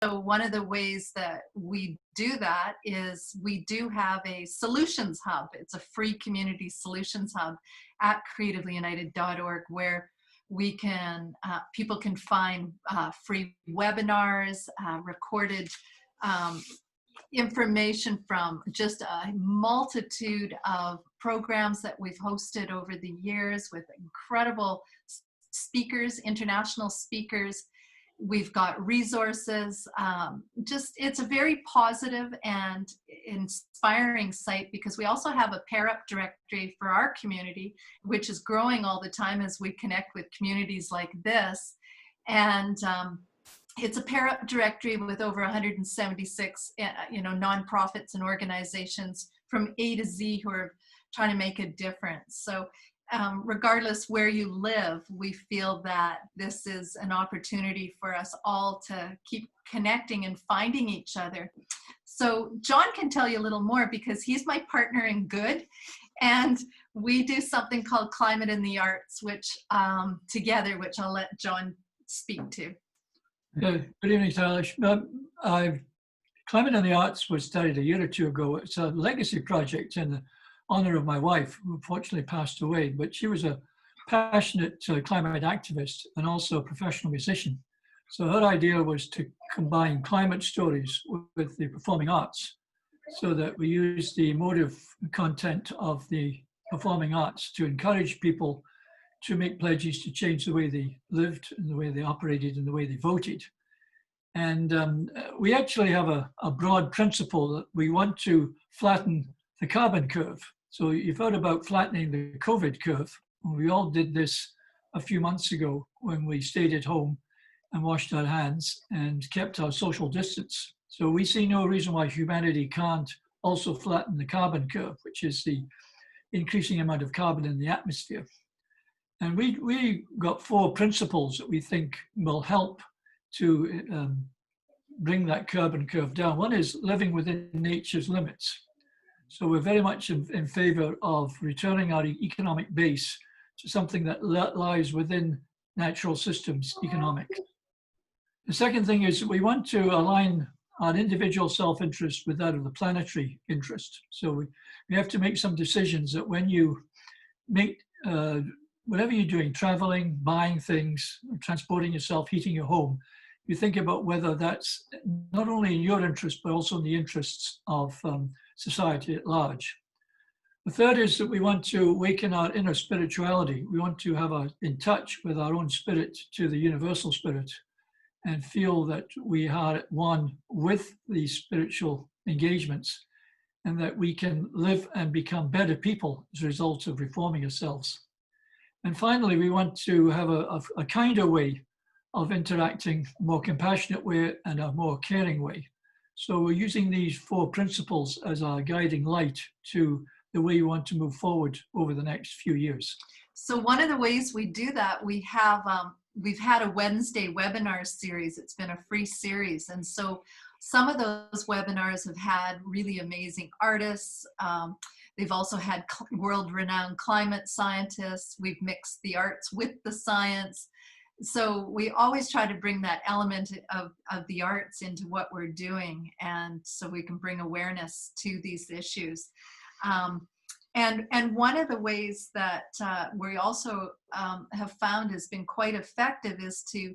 one of the ways that we do that is we do have a solutions hub. It's a free community solutions hub at creativelyunited.org, where we can, people can find free webinars, recorded information from just a multitude of programs that we've hosted over the years with incredible speakers, international speakers. We've got resources. It's a very positive and inspiring site, because we also have a pair up directory for our community, which is growing all the time as we connect with communities like this. And it's a pair up directory with over 176 nonprofits and organizations from A to Z who are trying to make a difference. So regardless where you live, we feel that this is an opportunity for us all to keep connecting and finding each other. So John can tell you a little more, because he's my partner in good, and we do something called Climate in the Arts, which together, which I'll let John speak to. Good evening, Talish. Climate in the Arts was started a year or two ago. It's a legacy project in the honor of my wife, who unfortunately passed away, but she was a passionate climate activist and also a professional musician. So her idea was to combine climate stories with the performing arts, so that we use the emotive content of the performing arts to encourage people to make pledges to change the way they lived and the way they operated and the way they voted. And we actually have a broad principle that we want to flatten the carbon curve. So you've heard about flattening the COVID curve. We all did this a few months ago when we stayed at home and washed our hands and kept our social distance. So we see no reason why humanity can't also flatten the carbon curve, which is the increasing amount of carbon in the atmosphere. And we got 4 principles that we think will help to bring that carbon curve down. One is living within nature's limits. So we're very much in favor of returning our economic base to something that lies within natural systems economics. The second thing is we want to align our individual self-interest with that of the planetary interest. So we have to make some decisions that when you make whatever you're doing, traveling, buying things, transporting yourself, heating your home, you think about whether that's not only in your interest, but also in the interests of society at large. The third is that we want to awaken our inner spirituality. We want to have in touch with our own spirit to the universal spirit, and feel that we are at one with these spiritual engagements, and that we can live and become better people as a result of reforming ourselves. And finally, we want to have a kinder way of interacting, a more compassionate way and a more caring way. So we're using these 4 principles as our guiding light to the way we want to move forward over the next few years. So one of the ways we do that, we've had a Wednesday webinar series. It's been a free series. And so some of those webinars have had really amazing artists. They've also had world-renowned climate scientists. We've mixed the arts with the science. So we always try to bring that element of the arts into what we're doing, and so we can bring awareness to these issues. And one of the ways that we also have found has been quite effective is to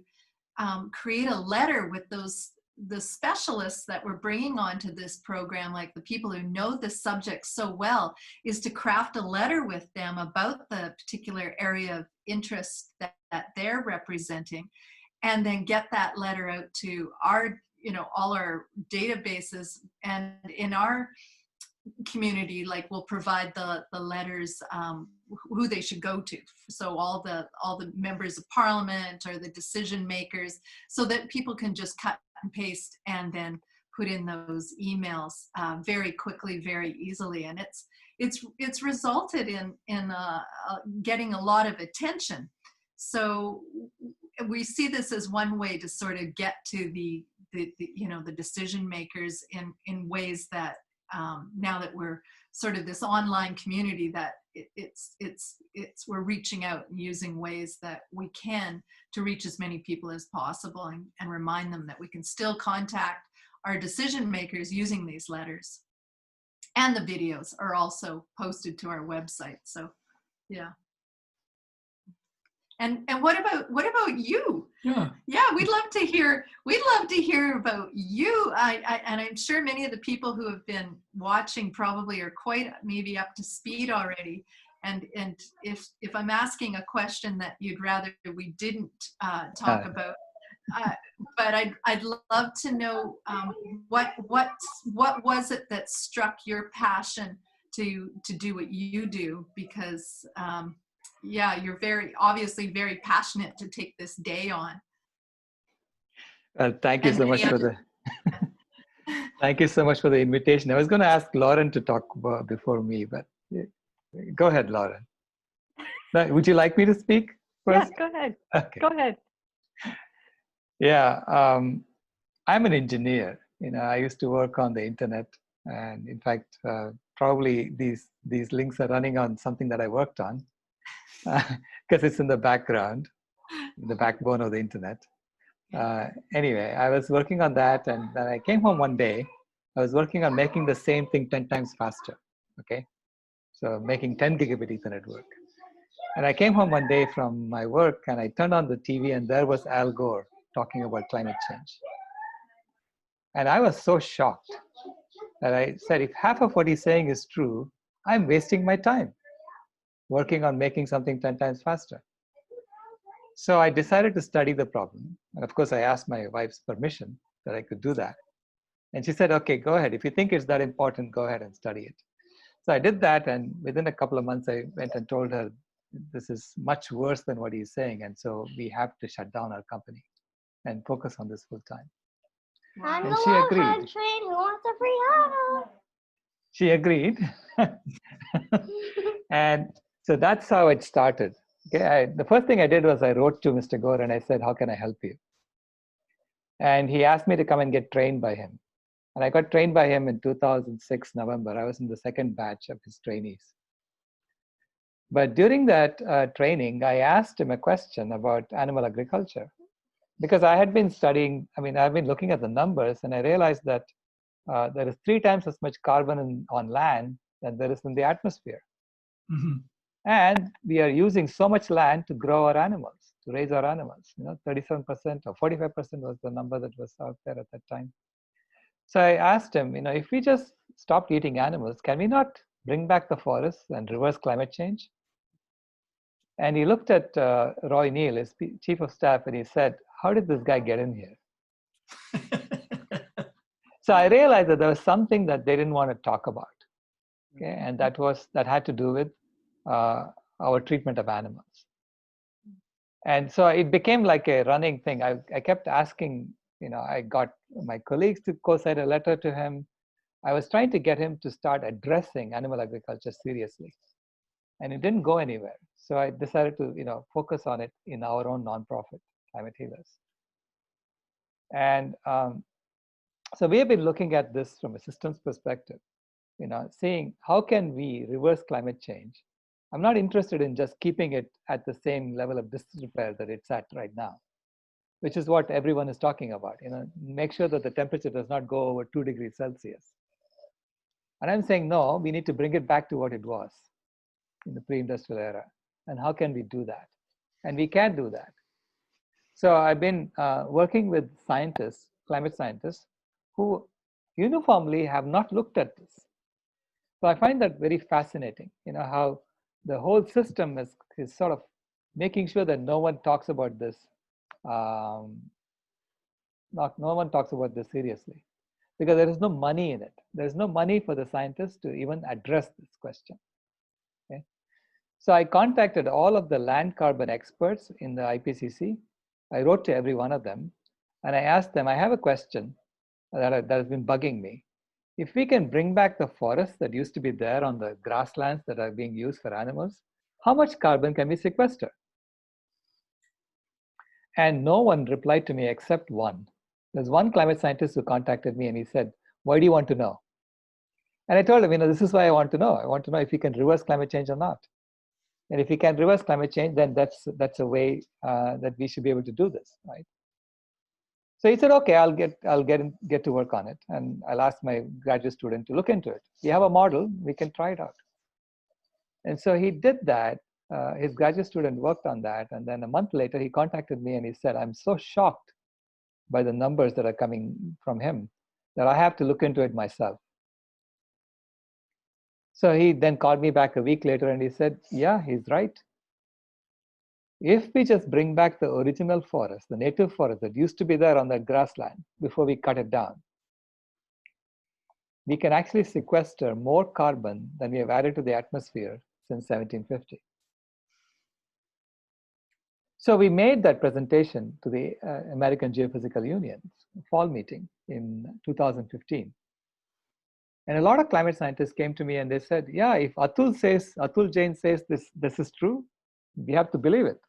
create a letter with the specialists that we're bringing onto this program, like the people who know the subject so well, is to craft a letter with them about the particular area of interest that they're representing, and then get that letter out to our, all our databases. And in our community, like, we'll provide the letters, who they should go to. So all the members of parliament or the decision makers, so that people can just cut and paste and then put in those emails very quickly, very easily. And it's resulted in getting a lot of attention. So we see this as one way to sort of get to the decision makers in ways that now that we're sort of this online community, that we're reaching out and using ways that we can to reach as many people as possible, and remind them that we can still contact our decision makers using these letters. And the videos are also posted to our website. So yeah. And what about you? Yeah, we'd love to hear about you. And I'm sure many of the people who have been watching probably are quite maybe up to speed already. And if I'm asking a question that you'd rather we didn't talk about, but I'd love to know what was it that struck your passion to do what you do, because yeah, you're obviously very passionate to take this day on. Thank you so much for the thank you so much for the invitation. I was going to ask Lauren to talk before me, but go ahead, Lauren. Would you like me to speak first? Yeah, go ahead. Okay. Go ahead. Yeah, I'm an engineer. I used to work on the internet, and in fact, probably these links are running on something that I worked on, because it's in the background, the backbone of the internet. Anyway, I was working on that, and then I came home one day. I was working on making the same thing 10 times faster. Okay, so making 10 gigabit Ethernet work. And I came home one day from my work, and I turned on the TV, and there was Al Gore talking about climate change. And I was so shocked that I said, if half of what he's saying is true, I'm wasting my time working on making something 10 times faster. So I decided to study the problem. And of course, I asked my wife's permission that I could do that. And she said, okay, go ahead. If you think it's that important, go ahead and study it. So I did that. And within a couple of months, I went and told her, this is much worse than what he's saying. And so we have to shut down our company and focus on this full time. I'm And the she agreed. train who wants a free auto. She agreed. And so that's how it started. Okay, the first thing I did was I wrote to Mr. Gore and I said, how can I help you? And he asked me to come and get trained by him. And I got trained by him in 2006, November. I was in the second batch of his trainees. But during that training, I asked him a question about animal agriculture, because I had been studying, I've been looking at the numbers, and I realized that there is 3 times as much carbon on land than there is in the atmosphere. Mm-hmm. And we are using so much land to grow our animals, to raise our animals. 37% or 45% was the number that was out there at that time. So I asked him, if we just stopped eating animals, can we not bring back the forests and reverse climate change? And he looked at Roy Neal, his chief of staff, and he said, how did this guy get in here? So I realized that there was something that they didn't want to talk about. Okay? And that had to do with our treatment of animals. And so it became like a running thing. I kept asking, I got my colleagues to co-sign a letter to him. I was trying to get him to start addressing animal agriculture seriously. And it didn't go anywhere. So I decided to, focus on it in our own nonprofit, Climate Healers. And so we have been looking at this from a systems perspective, seeing how can we reverse climate change. I'm not interested in just keeping it at the same level of disrepair that it's at right now, which is what everyone is talking about. Make sure that the temperature does not go over 2 degrees Celsius. And I'm saying, no, we need to bring it back to what it was in the pre-industrial era. And how can we do that? And we can do that. So I've been working with scientists, climate scientists, who uniformly have not looked at this. So I find that very fascinating, how the whole system is sort of making sure that no one talks about this. No one talks about this seriously, because there is no money in it. There's no money for the scientists to even address this question. Okay? So I contacted all of the land carbon experts in the IPCC. I wrote to every one of them, and I asked them, I have a question that has been bugging me. If we can bring back the forests that used to be there on the grasslands that are being used for animals, how much carbon can we sequester? And no one replied to me except one. There's one climate scientist who contacted me and he said, why do you want to know? And I told him, this is why I want to know. I want to know if we can reverse climate change or not. And if we can reverse climate change, then that's a way that we should be able to do this, right? So he said, okay, I'll get to work on it, and I'll ask my graduate student to look into it. We have a model, we can try it out. And so he did that. His graduate student worked on that, and then a month later he contacted me and he said, I'm so shocked by the numbers that are coming from him that I have to look into it myself. So he then called me back a week later and he said, yeah, he's right. If we just bring back the original forest, the native forest that used to be there on that grassland before we cut it down, we can actually sequester more carbon than we have added to the atmosphere since 1750. So we made that presentation to the American Geophysical Union's fall meeting in 2015. And a lot of climate scientists came to me and they said, yeah, if Atul Jain says this is true, we have to believe it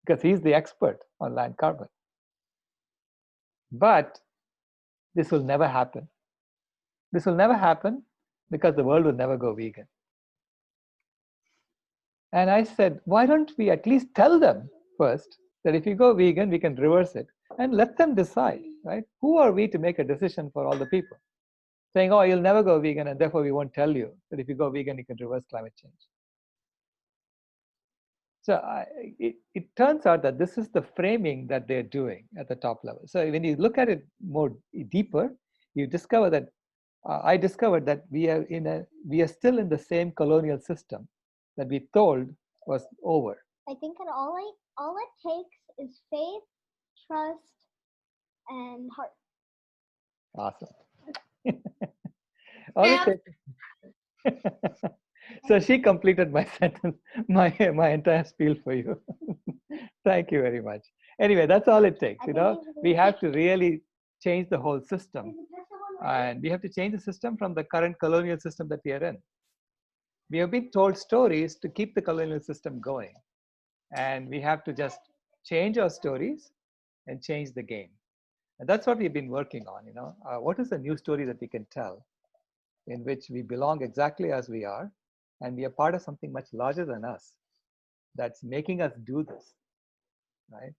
because he's the expert on land carbon. But this will never happen. This will never happen because the world will never go vegan. And I said, why don't we at least tell them first that if you go vegan, we can reverse it and let them decide, right? Who are we to make a decision for all the people? Saying, oh, you'll never go vegan, and therefore we won't tell you that if you go vegan, you can reverse climate change. So it turns out that this is the framing that they're doing at the top level. So when you look at it more deeper, you discover that I discovered that we are still in the same colonial system that we told was over. I think that all it takes is faith, trust, and heart. Awesome. So she completed my sentence, my entire spiel for you. Thank you very much. Anyway, that's all it takes. We have to really change the whole system, and we have to change the system from the current colonial system that we are in. We have been told stories to keep the colonial system going, and we have to just change our stories and change the game. And that's what we've been working on. What is the new story that we can tell in which we belong exactly as we are, and we are part of something much larger than us that's making us do this, right?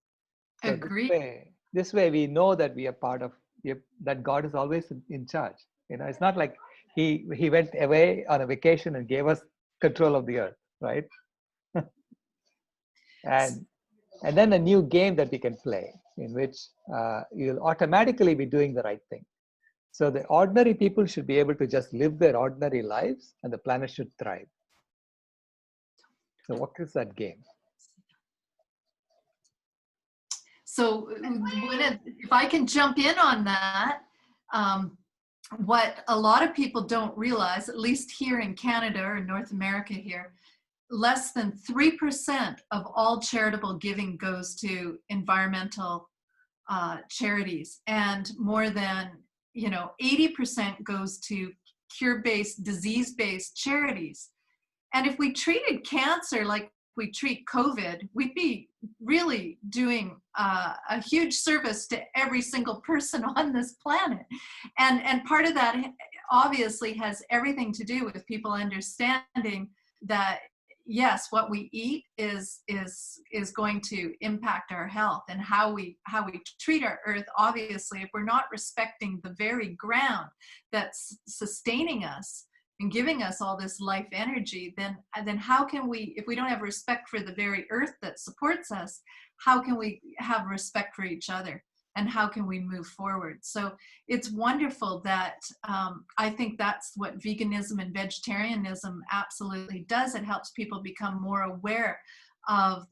So Agree. this way we know that we are part of, that God is always in charge. It's not like he went away on a vacation and gave us control of the earth, right? and then a new game that we can play in which you'll automatically be doing the right thing. So the ordinary people should be able to just live their ordinary lives, and the planet should thrive. So what is that game? So if I can jump in on that, what a lot of people don't realize, at least here in Canada or North America here, less than 3% of all charitable giving goes to environmental charities, and more than 80% goes to cure-based, disease-based charities. And if we treated cancer like we treat COVID, we'd be really doing a huge service to every single person on this planet. And part of that obviously has everything to do with people understanding that yes, what we eat is going to impact our health, and how we treat our earth. Obviously, if we're not respecting the very ground that's sustaining us and giving us all this life energy, then how can we, if we don't have respect for the very earth that supports us, how can we have respect for each other? And how can we move forward? So it's wonderful that I think that's what veganism and vegetarianism absolutely does. It helps people become more aware of,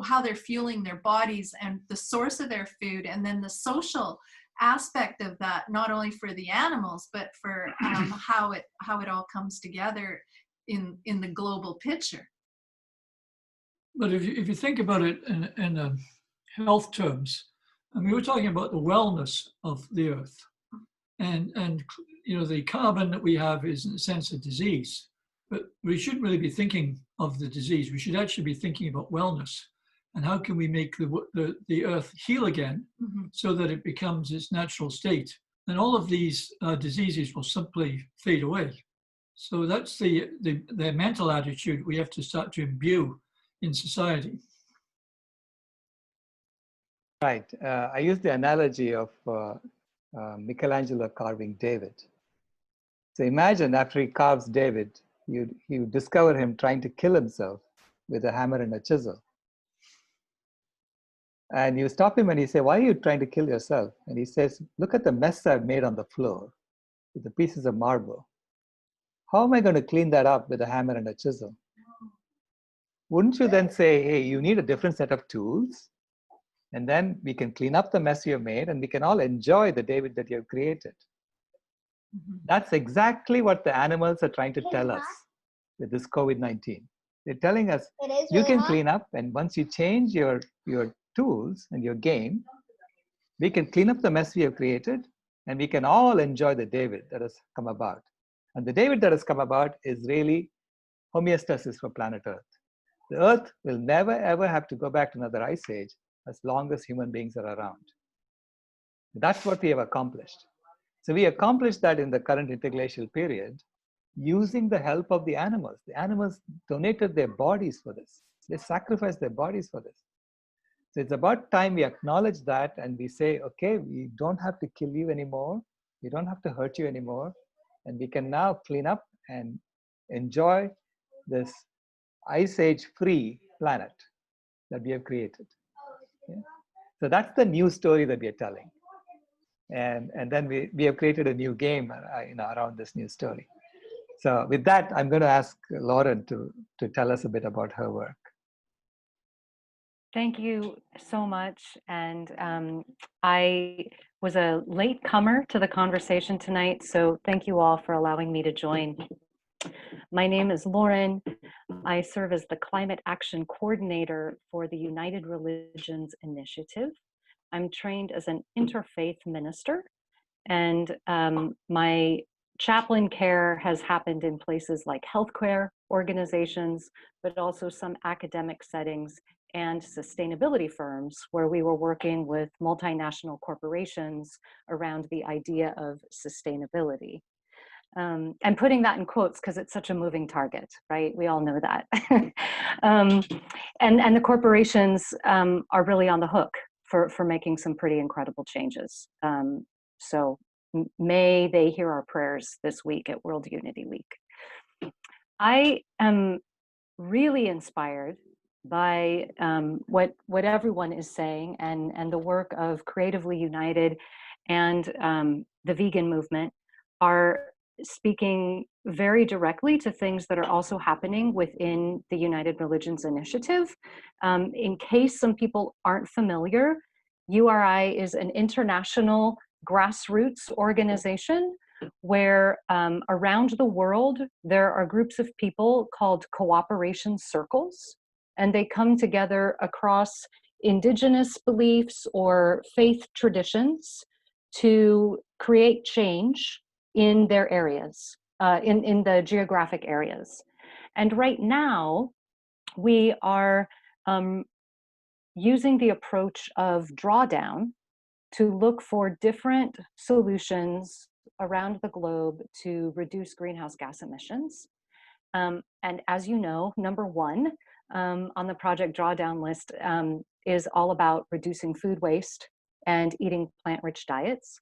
how they're fueling their bodies and the source of their food, and then the social aspect of that, not only for the animals, but for how it all comes together in the global picture. But if you think about it in health terms, I mean, we're talking about the wellness of the earth, and the carbon that we have is in a sense a disease, but we shouldn't really be thinking of the disease. We should actually be thinking about wellness, and how can we make the earth heal again, so that it becomes its natural state then all of these diseases will simply fade away. So that's the mental attitude we have to start to imbue in society. Right. I use the analogy of Michelangelo carving David. So imagine after he carves David, you discover him trying to kill himself with a hammer and a chisel. And you stop him and you say, why are you trying to kill yourself? And he says, look at the mess I've made on the floor with the pieces of marble. How am I going to clean that up with a hammer and a chisel? Wouldn't you then say, hey, you need a different set of tools, and then we can clean up the mess you have made and we can all enjoy the David that you have created? Mm-hmm. That's exactly what the animals are trying to tell us with this COVID-19. They're telling us, you can clean up, and once you change your tools and your game, we can clean up the mess we have created, and we can all enjoy the David that has come about. And the David that has come about is really homeostasis for planet Earth. The Earth will never ever have to go back to another ice age as long as human beings are around. That's what we have accomplished. So we accomplished that in the current interglacial period using the help of the animals. The animals donated their bodies for this. They sacrificed their bodies for this. So it's about time we acknowledge that and we say, okay, we don't have to kill you anymore. We don't have to hurt you anymore. And we can now clean up and enjoy this ice age free planet that we have created. Yeah? So that's the new story that we are telling. And then we have created a new game around this new story. So with that, I'm going to ask Lauren to tell us a bit about her work. Thank you so much. And I was a late comer to the conversation tonight, so thank you all for allowing me to join. My name is Lauren. I serve as the Climate Action Coordinator for the United Religions Initiative. I'm trained as an interfaith minister, and my chaplain care has happened in places like healthcare organizations, but also some academic settings and sustainability firms where we were working with multinational corporations around the idea of sustainability. And putting that in quotes because it's such a moving target, right? We all know that. And the corporations are really on the hook for making some pretty incredible changes. So may they hear our prayers this week at World Unity Week. I am really inspired by what everyone is saying and the work of Creatively United and the vegan movement are speaking very directly to things that are also happening within the United Religions Initiative. In case some people aren't familiar, URI is an international grassroots organization where around the world there are groups of people called cooperation circles, and they come together across indigenous beliefs or faith traditions to create change in their areas, in the geographic areas. And right now, we are using the approach of drawdown to look for different solutions around the globe to reduce greenhouse gas emissions. And as you know, number one on the project drawdown list is all about reducing food waste and eating plant-rich diets.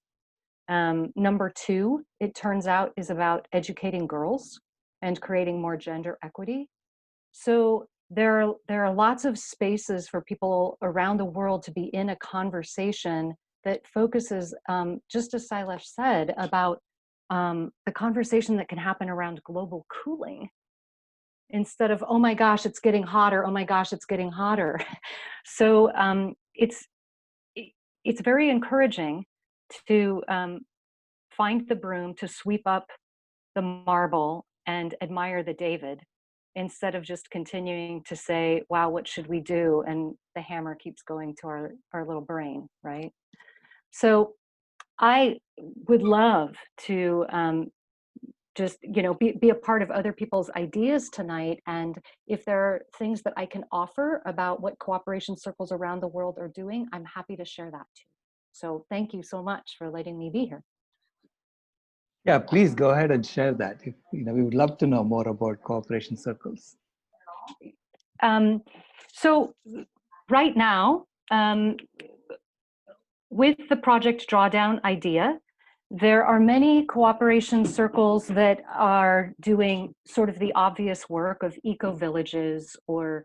Number two, it turns out, is about educating girls and creating more gender equity. So there are lots of spaces for people around the world to be in a conversation that focuses, just as Sailesh said, about the conversation that can happen around global cooling, instead of, oh my gosh, it's getting hotter, oh my gosh, it's getting hotter. So it's very encouraging to find the broom, to sweep up the marble and admire the David, instead of just continuing to say, wow, what should we do? And the hammer keeps going to our little brain, right? So I would love to just, be a part of other people's ideas tonight. And if there are things that I can offer about what cooperation circles around the world are doing, I'm happy to share that too. So thank you so much for letting me be here. Yeah, please go ahead and share that. If, we would love to know more about cooperation circles. So right now, with the project drawdown idea, there are many cooperation circles that are doing sort of the obvious work of eco-villages or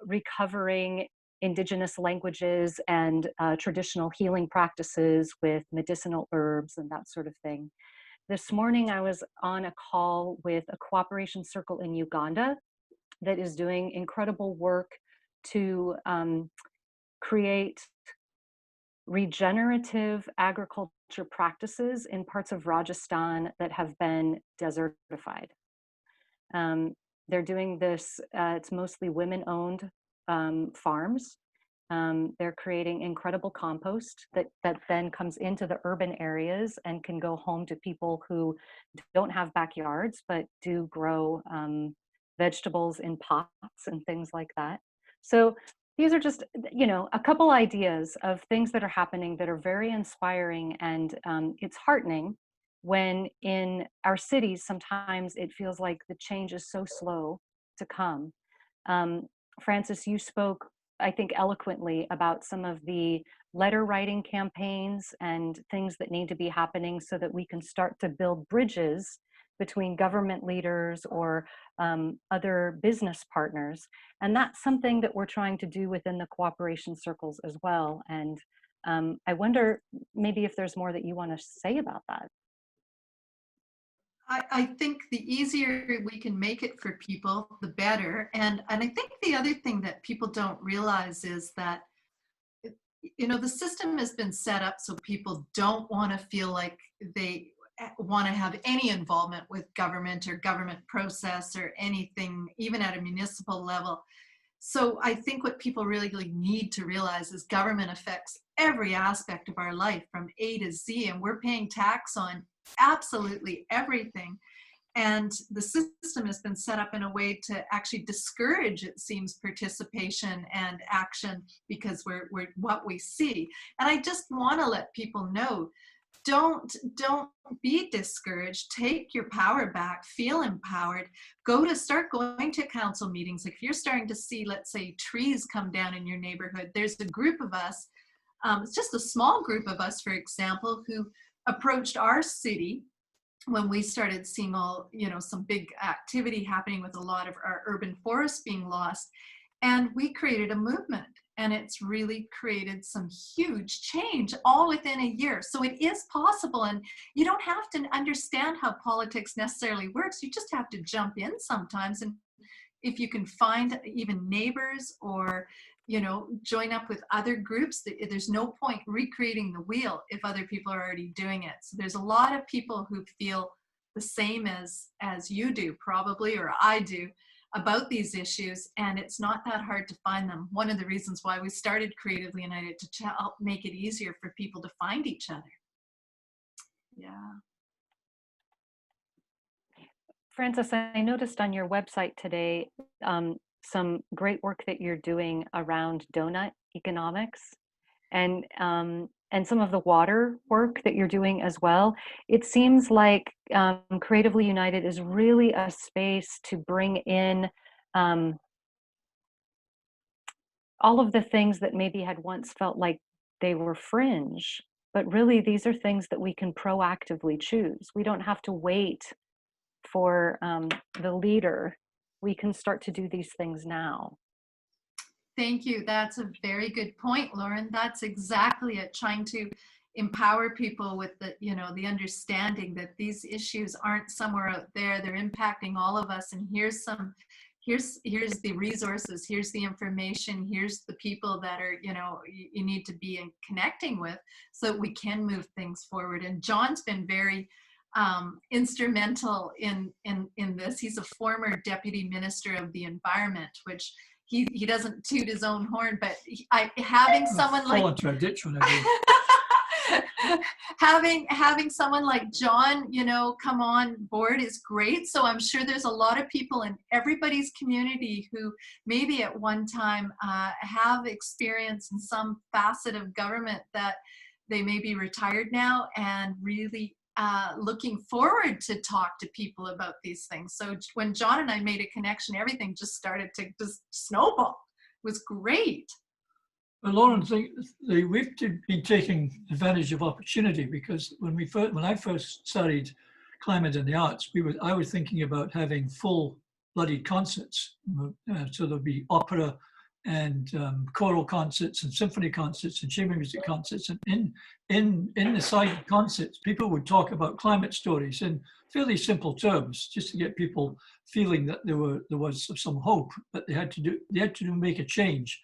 recovering indigenous languages and traditional healing practices with medicinal herbs and that sort of thing. This morning I was on a call with a cooperation circle in Uganda that is doing incredible work to create regenerative agriculture practices in parts of Rajasthan that have been desertified. They're doing this, it's mostly women-owned farms. They're creating incredible compost that then comes into the urban areas and can go home to people who don't have backyards, but do grow vegetables in pots and things like that. So these are just, a couple ideas of things that are happening that are very inspiring, and it's heartening when in our cities, sometimes it feels like the change is so slow to come. Francis, you spoke, I think, eloquently about some of the letter writing campaigns and things that need to be happening so that we can start to build bridges between government leaders or other business partners. And that's something that we're trying to do within the cooperation circles as well. And I wonder maybe if there's more that you want to say about that. I think the easier we can make it for people, the better. And I think the other thing that people don't realize is that, the system has been set up so people don't want to feel like they want to have any involvement with government or government process or anything, even at a municipal level. So I think what people really need to realize is government affects every aspect of our life from A to Z, and we're paying tax on absolutely everything. And the system has been set up in a way to actually discourage, it seems, participation and action because we're what we see. And I just want to let people know, don't be discouraged. Take your power back, feel empowered, start going to council meetings. Like if you're starting to see, let's say, trees come down in your neighborhood, there's a group of us, it's just a small group of us, for example, who approached our city when we started seeing all, some big activity happening with a lot of our urban forests being lost. And we created a movement, and it's really created some huge change all within a year. So it is possible, and you don't have to understand how politics necessarily works. You just have to jump in sometimes. And if you can find even neighbors or, join up with other groups, there's no point recreating the wheel if other people are already doing it. So there's a lot of people who feel the same as you do, probably, or I do, about these issues, and it's not that hard to find them. One of the reasons why we started Creatively United, to help make it easier for people to find each other. Yeah. Francis, I noticed on your website today some great work that you're doing around donut economics and some of the water work that you're doing as well. It seems like Creatively United is really a space to bring in all of the things that maybe had once felt like they were fringe, but really these are things that we can proactively choose. We don't have to wait for the leader. We can start to do these things now. Thank you. That's a very good point, Lauren. That's exactly it. Trying to empower people with the understanding that these issues aren't somewhere out there. They're impacting all of us. And here's the resources, here's the information, here's the people that are, you need to be connecting with so that we can move things forward. And John's been very instrumental in this. He's a former Deputy Minister of the Environment, which he doesn't toot his own horn, but having someone like having someone like John, come on board is great. So I'm sure there's a lot of people in everybody's community who maybe at one time have experience in some facet of government that they may be retired now and really looking forward to talk to people about these things. So when John and I made a connection, everything just started to just snowball. It was great. Well, Lauren, we've been taking advantage of opportunity, because when I first studied climate and the arts, I was thinking about having full-blooded concerts. So there'll be opera and choral concerts and symphony concerts and chamber music concerts. And in the side concerts, people would talk about climate stories in fairly simple terms, just to get people feeling that there was some hope, but they had to make a change.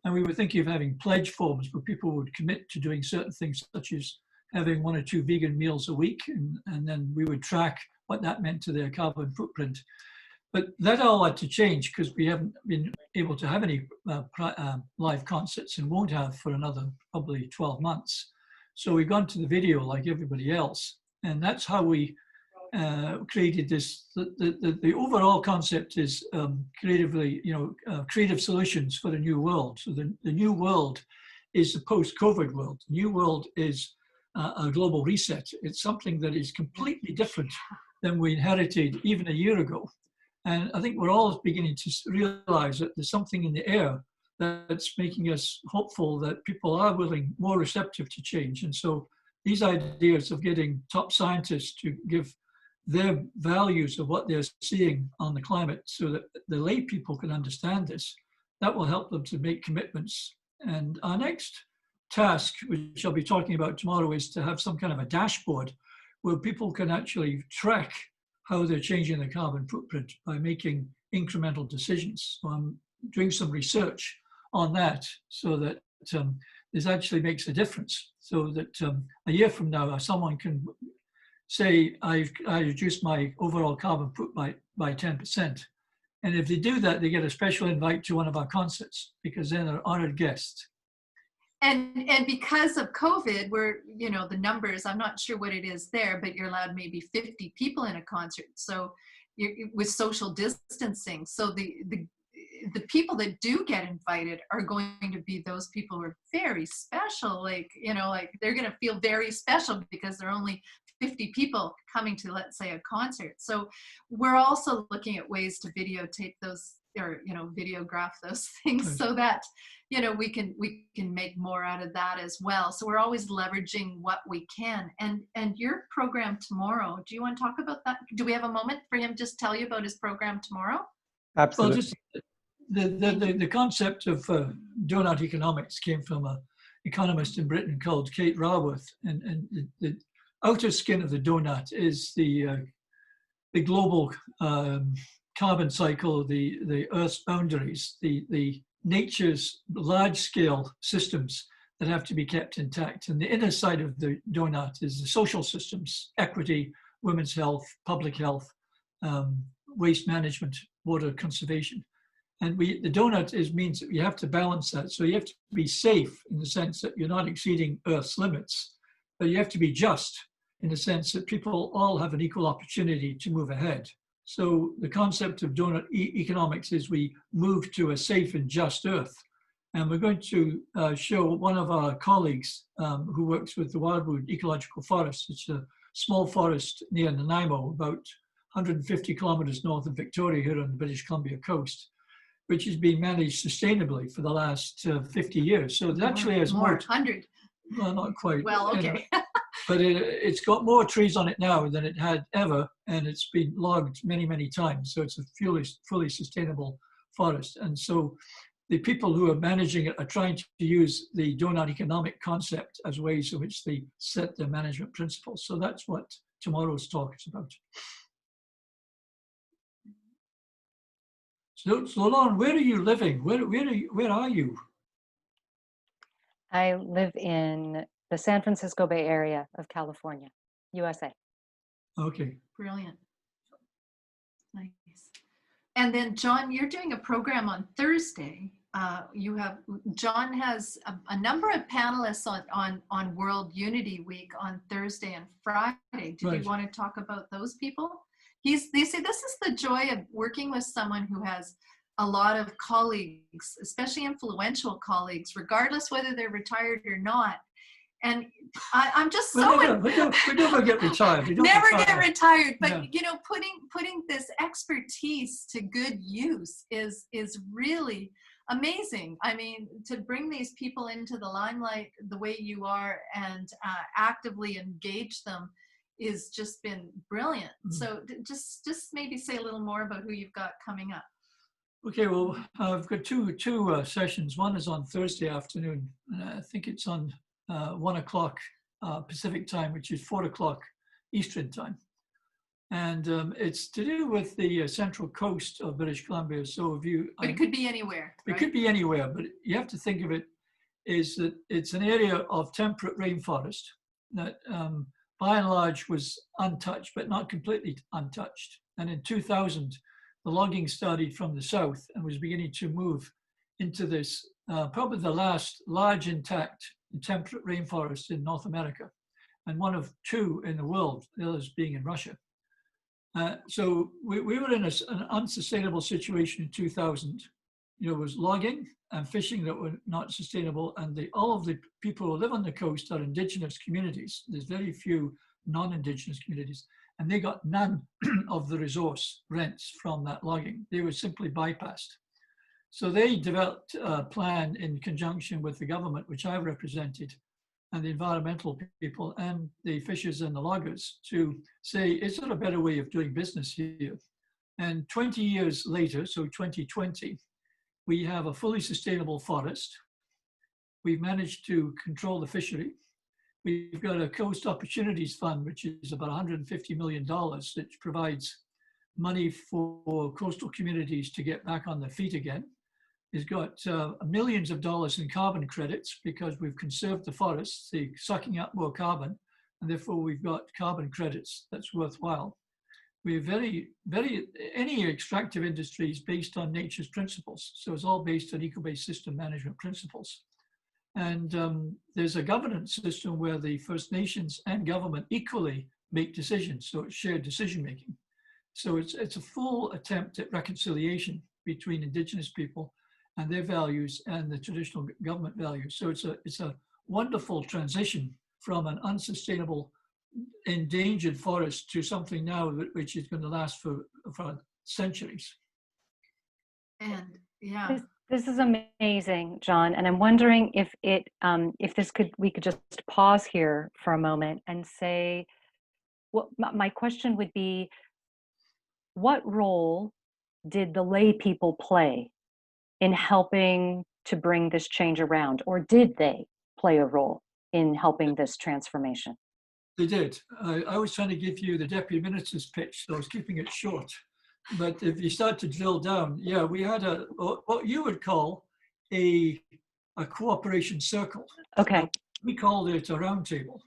And we were thinking of having pledge forms where people would commit to doing certain things, such as having 1 or 2 vegan meals a week, and then we would track what that meant to their carbon footprint. But that all had to change, because we haven't been able to have any live concerts, and won't have for another probably 12 months. So we've gone to the video like everybody else, and that's how we created this. The overall concept is creative solutions for the new world. So the new world is the post-COVID world. The new world is a global reset. It's something that is completely different than we inherited even a year ago. And I think we're all beginning to realize that there's something in the air that's making us hopeful that people are more receptive to change. And so these ideas of getting top scientists to give their values of what they're seeing on the climate, so that the lay people can understand this, that will help them to make commitments. And our next task, which I'll be talking about tomorrow, is to have some kind of a dashboard where people can actually track how they're changing their carbon footprint by making incremental decisions. So I'm doing some research on that, so that this actually makes a difference, so that a year from now, someone can say, I reduced my overall carbon footprint by 10%. And if they do that, they get a special invite to one of our concerts, because then they're honored guests. And because of COVID, we're, the numbers, I'm not sure what it is there, but you're allowed maybe 50 people in a concert. So with social distancing. So the people that do get invited are going to be those people who are very special. Like they're going to feel very special because they're only 50 people coming to, let's say, a concert. So we're also looking at ways to videotape those, or videograph those things, so that we can make more out of that as well. So we're always leveraging what we can. And your program tomorrow, do you want to talk about that? Do we have a moment for him to just tell you about his program tomorrow? Absolutely. Well, just the concept of donut economics came from an economist in Britain called Kate Raworth, and the outer skin of the donut is the global carbon cycle, the Earth's boundaries, the nature's large-scale systems that have to be kept intact. And the inner side of the donut is the social systems: equity, women's health, public health, waste management, water conservation. And the donut means that you have to balance that. So you have to be safe in the sense that you're not exceeding Earth's limits, but you have to be just in the sense that people all have an equal opportunity to move ahead. So the concept of donut economics is we move to a safe and just Earth. And we're going to show one of our colleagues who works with the Wildwood Ecological Forest. It's a small forest near Nanaimo, about 150 kilometers north of Victoria, here on the British Columbia coast, which has been managed sustainably for the last 50 years. So it actually has more 100. Well, not quite. Well, okay. But it's got more trees on it now than it had ever, and it's been logged many, many times. So it's a fully sustainable forest. And so the people who are managing it are trying to use the donut economic concept as ways in which they set their management principles. So that's what tomorrow's talk is about. So Lauren, where are you living? Where are you? I live in the San Francisco Bay Area of California, USA. Okay. Brilliant. Nice. And then John, you're doing a program on Thursday. John has a number of panelists on World Unity Week on Thursday and Friday. Did you want to talk about those people? They say this is the joy of working with someone who has a lot of colleagues, especially influential colleagues, regardless whether they're retired or not. And I'm just We so never get retired. We don't never retire. get retired. But Yeah. you know, putting this expertise to good use is really amazing. I mean, to bring these people into the limelight the way you are and actively engage them is just been brilliant. So just maybe say a little more about who you've got coming up. Okay, well, I've got two sessions. One is on Thursday afternoon, and I think it's on 1 o'clock Pacific time, which is 4 o'clock Eastern time. And it's to do with the central coast of British Columbia. So if you, But it could be anywhere. it Right? could be anywhere, but you have to think of it is that it's an area of temperate rainforest that by and large was untouched, but not completely untouched. And in 2000, the logging started from the south and was beginning to move into this, probably the last large intact temperate rainforest in North America, and one of two in the world, the others being in Russia. So we were in an unsustainable situation in 2000. You know, it was logging and fishing that were not sustainable, and all of the people who live on the coast are indigenous communities. There's very few non-indigenous communities, and they got none of the resource rents from that logging. They were simply bypassed. So they developed a plan in conjunction with the government, which I represented, and the environmental people and the fishers and the loggers to say, is there a better way of doing business here? And 20 years later, so 2020, we have a fully sustainable forest. We've managed to control the fishery. We've got a Coast Opportunities Fund, which is about $150 million, that provides money for coastal communities to get back on their feet again. It's got millions of dollars in carbon credits because we've conserved the forests, they're sucking up more carbon, and therefore we've got carbon credits that's worthwhile. We're any extractive industry is based on nature's principles. So it's all based on eco-based system management principles. And there's a governance system where the First Nations and government equally make decisions. So it's shared decision making. So it's a full attempt at reconciliation between Indigenous people and their values and the traditional government values. So it's a wonderful transition from an unsustainable, endangered forest to something now which is going to last for centuries. And yeah. This is amazing, John. And I'm wondering if we could just pause here for a moment and say, what my question would be, what role did the lay people play in helping to bring this change around, or did they play a role in helping this transformation? They did. I was trying to give you the deputy minister's pitch, so I was keeping it short. But if you start to drill down, yeah, we had what you would call a cooperation circle. Okay. We called it a round table,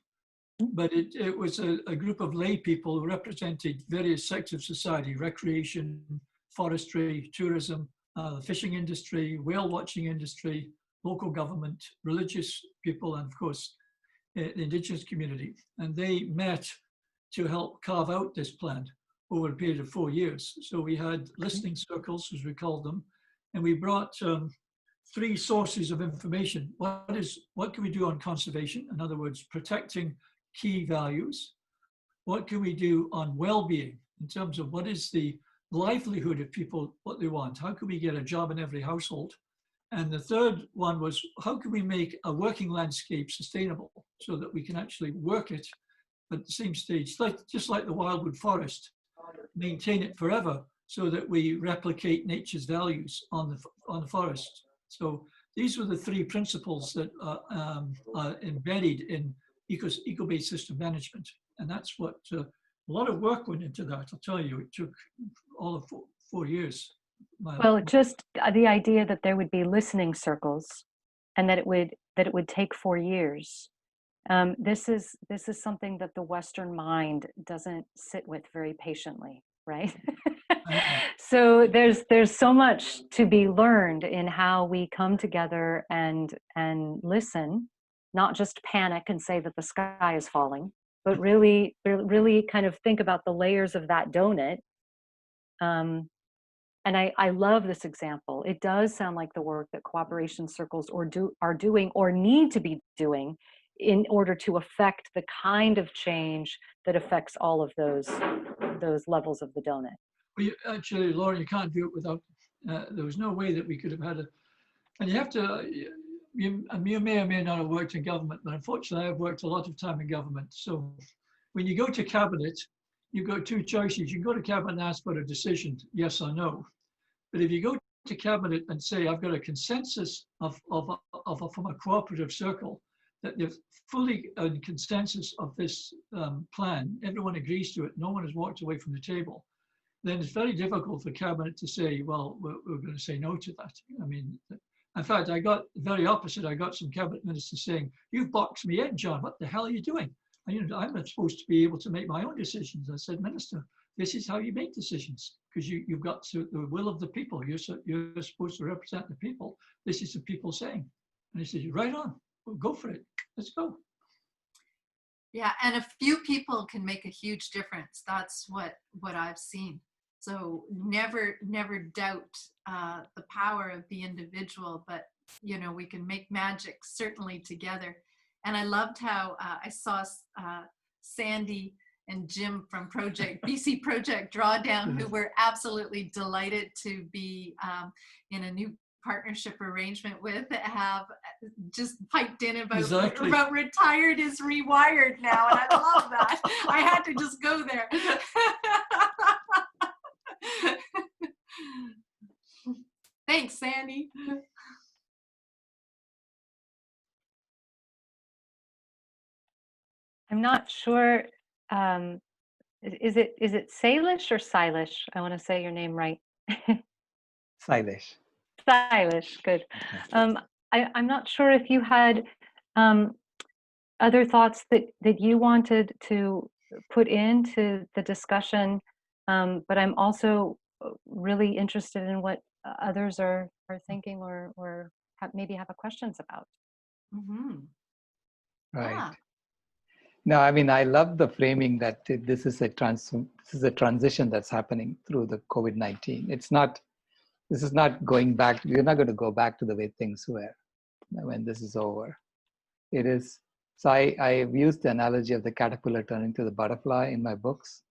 but it was a group of lay people who represented various sectors of society: recreation, forestry, tourism, the fishing industry, whale watching industry, local government, religious people, and of course, the Indigenous community. And they met to help carve out this plan over a period of 4 years. So we had listening circles, as we called them, and we brought 3 sources of information. What can we do on conservation? In other words, protecting key values. What can we do on well-being in terms of what is the livelihood of people, what they want? How can we get a job in every household? And the third one was, how can we make a working landscape sustainable so that we can actually work it at the same stage, just like the wildwood forest, maintain it forever so that we replicate nature's values on the forest. So these were the 3 principles that are embedded in eco-based system management. And that's what a lot of work went into that. I'll tell you, it took all of 4 years. Well, just the idea that there would be listening circles, and that it would take 4 years. This is something that the Western mind doesn't sit with very patiently, right? So there's so much to be learned in how we come together and listen, not just panic and say that the sky is falling, but really kind of think about the layers of that donut. And I love this example. It does sound like the work that cooperation circles are doing or need to be doing in order to affect the kind of change that affects all of those levels of the donut. Well, actually, Lauren, you can't do it without, there was no way that we could have had and you have to, you may or may not have worked in government, but unfortunately I've worked a lot of time in government. So when you go to cabinet, you've got two choices. You can go to cabinet and ask for a decision, yes or no. But if you go to cabinet and say, I've got a consensus from a cooperative circle, that they're fully in consensus of this plan, everyone agrees to it, no one has walked away from the table, then it's very difficult for cabinet to say, well, we're going to say no to that. I mean, in fact, I got the very opposite. I got some cabinet ministers saying, you've boxed me in, John, what the hell are you doing? And, I'm not supposed to be able to make my own decisions. I said, Minister, this is how you make decisions, because you've got the will of the people. You're supposed to represent the people. This is the people saying. And he said, right on, well, go for it. Let's go. Yeah, and a few people can make a huge difference. That's what I've seen. So never doubt the power of the individual, but we can make magic certainly together. And I loved how I saw Sandy and Jim from BC Project Drawdown, who were absolutely delighted to be in a new partnership arrangement with, have just piped in about retired is rewired now, and I love that. I had to just go there. Thanks, Sandy. I'm not sure. Is it Salish or Silish? I want to say your name right. Silish. Silish, good. I'm not sure if you had other thoughts that you wanted to put into the discussion, but I'm also really interested in what others are thinking or maybe have questions about. Mm-hmm. Right. Yeah. No, I mean, I love the framing that this is a transition that's happening through the COVID-19. This is not going back. We're not going to go back to the way things were when this is over. It is. So I've used the analogy of the caterpillar turning to the butterfly in my books.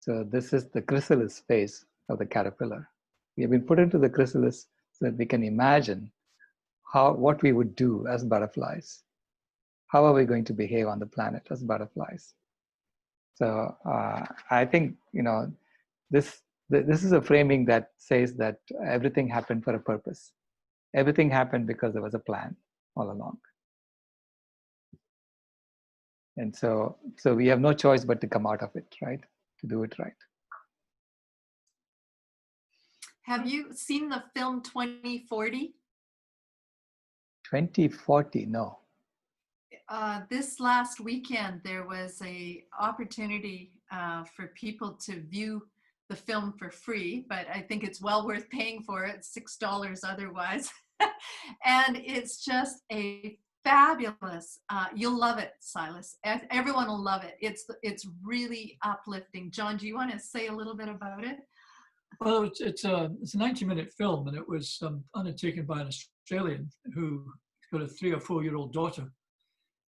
So this is the chrysalis phase of the caterpillar. We have been put into the chrysalis so that we can imagine what we would do as butterflies. How are we going to behave on the planet as butterflies? So I think this is a framing that says that everything happened for a purpose. Everything happened because there was a plan all along. And so we have no choice but to come out of it, right? To do it right. Have you seen the film 2040? 2040, no. This last weekend, there was an opportunity for people to view the film for free, but I think it's well worth paying for it, $6 otherwise. And it's just a fabulous, you'll love it, Silas. Everyone will love it. It's really uplifting. John, do you want to say a little bit about it? Well, it's a 90-minute film, and it was undertaken by an Australian who's got a 3 or 4-year-old daughter.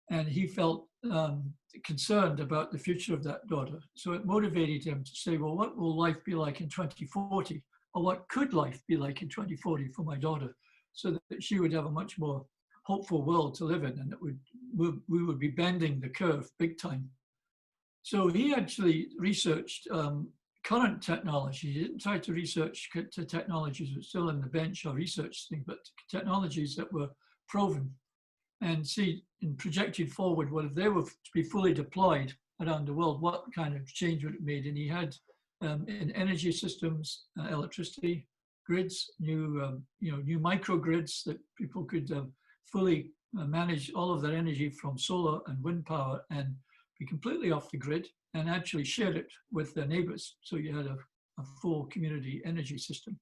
And he felt concerned about the future of that daughter. So it motivated him to say, well, what will life be like in 2040? Or what could life be like in 2040 for my daughter? So that she would have a much more hopeful world to live in, and we would be bending the curve big time. So he actually researched current technology. He didn't try to research technologies that were still in the bench or research thing, but technologies that were proven, and see and projected forward, well, if they were to be fully deployed around the world, what kind of change would it made? And he had in energy systems, electricity grids, new microgrids that people could fully manage all of their energy from solar and wind power and be completely off the grid and actually share it with their neighbors. So you had a full community energy system.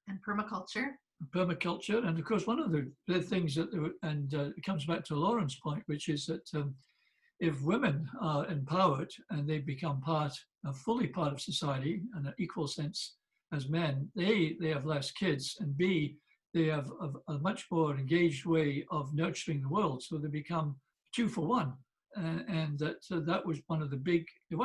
And permaculture. Permaculture, and of course one of the things that it comes back to Lauren's point, which is that if women are empowered and they become fully part of society in an equal sense as men, they have less kids, and B, they have a much more engaged way of nurturing the world, so they become two for one. And that was one of the big, it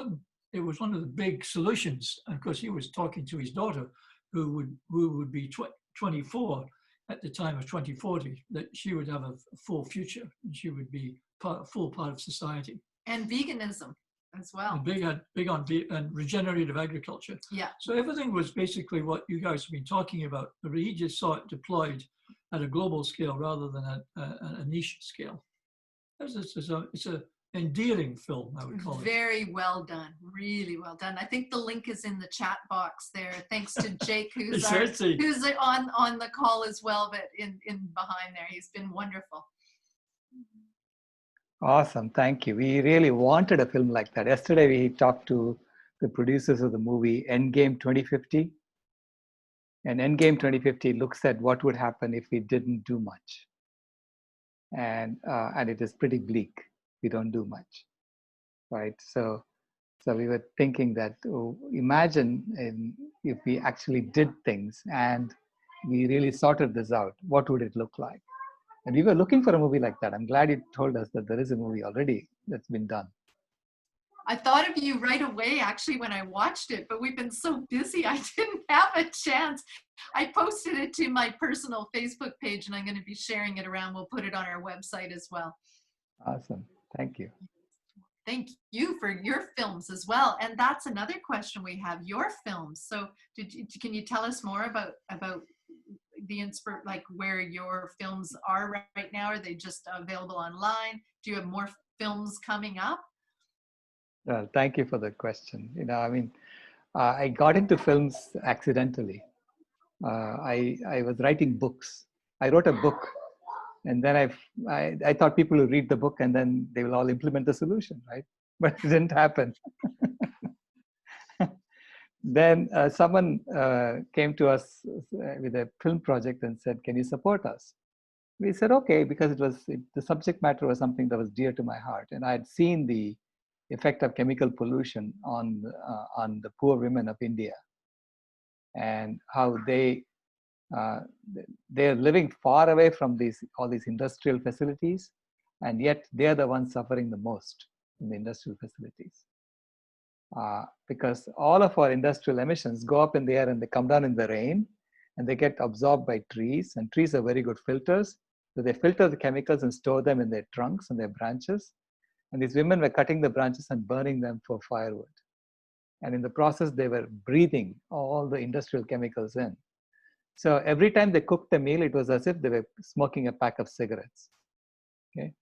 was one of the big solutions. And of course, he was talking to his daughter, who would be 24 at the time of 2040, that she would have a full future and she would be full part of society. And veganism as well. And big on and regenerative agriculture. Yeah. So everything was basically what you guys have been talking about. He just saw it deployed at a global scale rather than a niche scale. It's an endearing film, I would call it. Very well done, really well done. I think the link is in the chat box there. Thanks to Jake, who's on the call as well, but in behind there, he's been wonderful. Awesome, thank you. We really wanted a film like that. Yesterday, we talked to the producers of the movie Endgame 2050. And Endgame 2050 looks at what would happen if we didn't do much. And it is pretty bleak. We don't do much, right? So we were thinking that, imagine if we actually did things and we really sorted this out, what would it look like? And we were looking for a movie like that. I'm glad you told us that there is a movie already that's been done. I thought of you right away, actually, when I watched it, but we've been so busy, I didn't have a chance. I posted it to my personal Facebook page, and I'm going to be sharing it around. We'll put it on our website as well. Awesome. Thank you. Thank you for your films as well. And that's another question we have, your films. So can you tell us more about the like where your films are right now? Are they just available online? Do you have more films coming up? Well, thank you for the question. I got into films accidentally. I was writing books. I wrote a book, and then I thought people will read the book and then they will all implement the solution, right? But it didn't happen. Then someone came to us with a film project and said, "Can you support us?" We said, "Okay," because the subject matter was something that was dear to my heart, and I had seen the effect of chemical pollution on the poor women of India, and how they're living far away from all these industrial facilities, and yet they're the ones suffering the most in the industrial facilities. Because all of our industrial emissions go up in the air and they come down in the rain, and they get absorbed by trees, and trees are very good filters. So they filter the chemicals and store them in their trunks and their branches. And these women were cutting the branches and burning them for firewood. And in the process, they were breathing all the industrial chemicals in. So every time they cooked a meal, it was as if they were smoking a pack of cigarettes. Okay,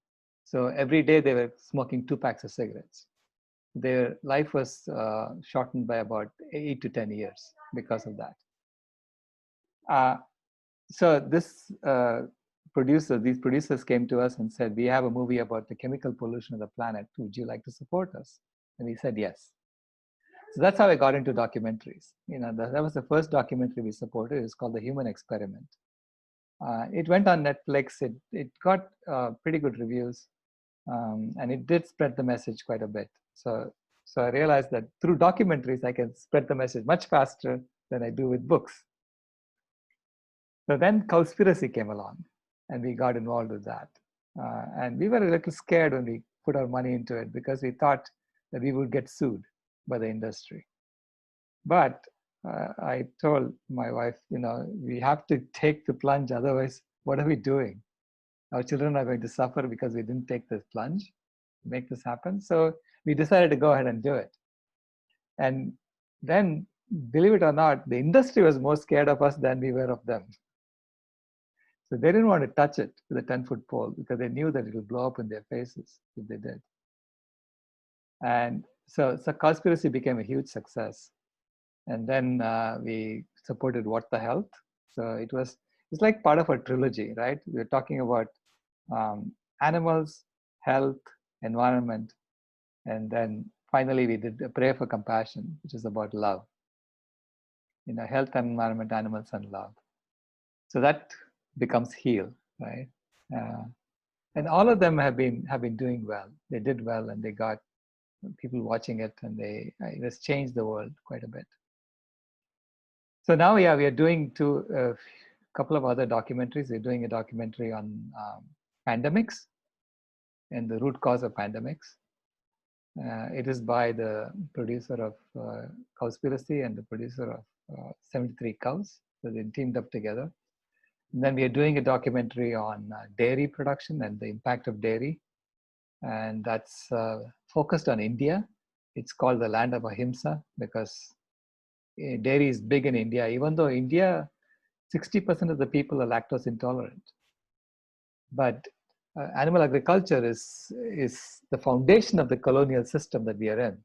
so every day they were smoking 2 packs of cigarettes. Their life was shortened by about 8 to 10 years because of that. So these producers came to us and said, "We have a movie about the chemical pollution of the planet. Would you like to support us?" And we said yes. So that's how I got into documentaries. That was the first documentary we supported. It's called The Human Experiment. It went on Netflix. It got pretty good reviews, and it did spread the message quite a bit. So I realized that through documentaries, I can spread the message much faster than I do with books. So then Cowspiracy came along, and we got involved with that. And we were a little scared when we put our money into it, because we thought that we would get sued by the industry. But I told my wife, we have to take the plunge, otherwise, what are we doing? Our children are going to suffer because we didn't take this plunge, make this happen. So we decided to go ahead and do it. And then, believe it or not, the industry was more scared of us than we were of them. So they didn't want to touch it with a 10-foot pole, because they knew that it would blow up in their faces if they did. And so Cowspiracy became a huge success. And then we supported What the Health. So it's like part of a trilogy, right? We're talking about animals, health, environment, and then finally we did a Prayer for Compassion, which is about love. Health and environment, animals, and love. So that becomes Heal, right? And all of them have been doing well. They did well, and they got people watching it, and it has changed the world quite a bit. So now, we are doing a couple of other documentaries. We're doing a documentary on pandemics. and the root cause of pandemics. It is by the producer of Cowspiracy and the producer of 73 Cows. So they teamed up together. And then we are doing a documentary on dairy production and the impact of dairy. And that's focused on India. It's called the Land of Ahimsa because dairy is big in India, even though India, 60% of the people are lactose intolerant. But animal agriculture is the foundation of the colonial system that we are in.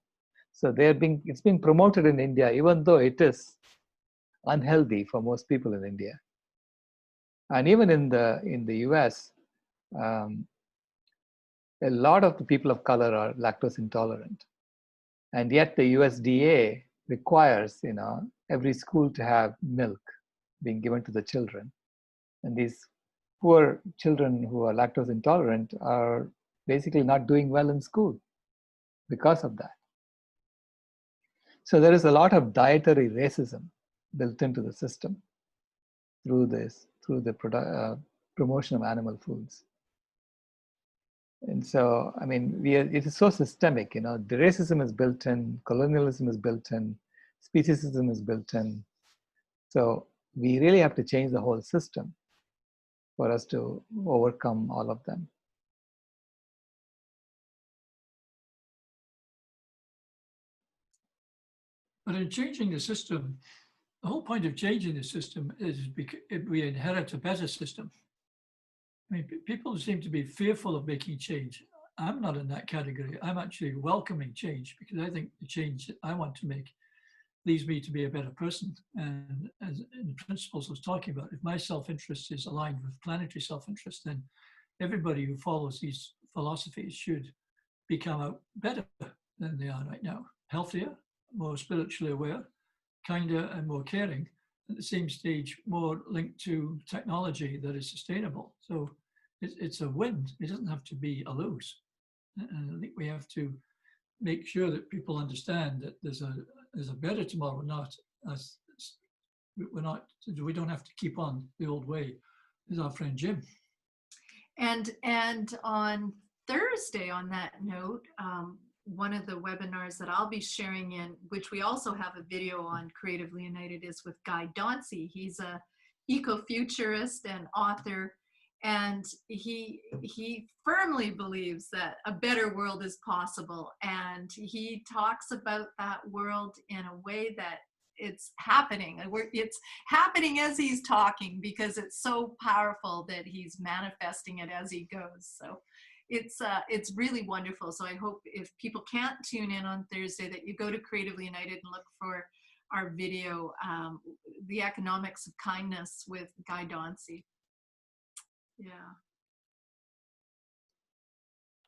So it's being promoted in India, even though it is unhealthy for most people in India. And even in the US, a lot of the people of color are lactose intolerant. And yet the USDA requires, every school to have milk being given to the children. And these poor children who are lactose intolerant are basically not doing well in school because of that. So there is a lot of dietary racism built into the system through the promotion of animal foods. And so, I mean, it is so systemic, the racism is built in, colonialism is built in, speciesism is built in. So we really have to change the whole system for us to overcome all of them. But in changing the system, the whole point of changing the system is we inherit a better system. I mean, people seem to be fearful of making change. I'm not in that category. I'm actually welcoming change because I think the change that I want to make leads me to be a better person. And as in the principles I was talking about, if my self-interest is aligned with planetary self-interest, then everybody who follows these philosophies should become better than they are right now. Healthier, more spiritually aware, kinder and more caring. At the same stage, more linked to technology that is sustainable. So it's a win. It doesn't have to be a lose. And I think we have to make sure that people understand that there's a better tomorrow. We don't have to keep on the old way. There's our friend Jim. And on Thursday, on that note, one of the webinars that I'll be sharing in, which we also have a video on Creatively United, is with Guy Dauncey. He's a ecofuturist and author, and he firmly believes that a better world is possible. And he talks about that world in a way that it's happening. It's happening as he's talking because it's so powerful that he's manifesting it as he goes. So it's really wonderful. So I hope if people can't tune in on Thursday, that you go to Creatively United and look for our video, The Economics of Kindness with Guy Dauncey. Yeah.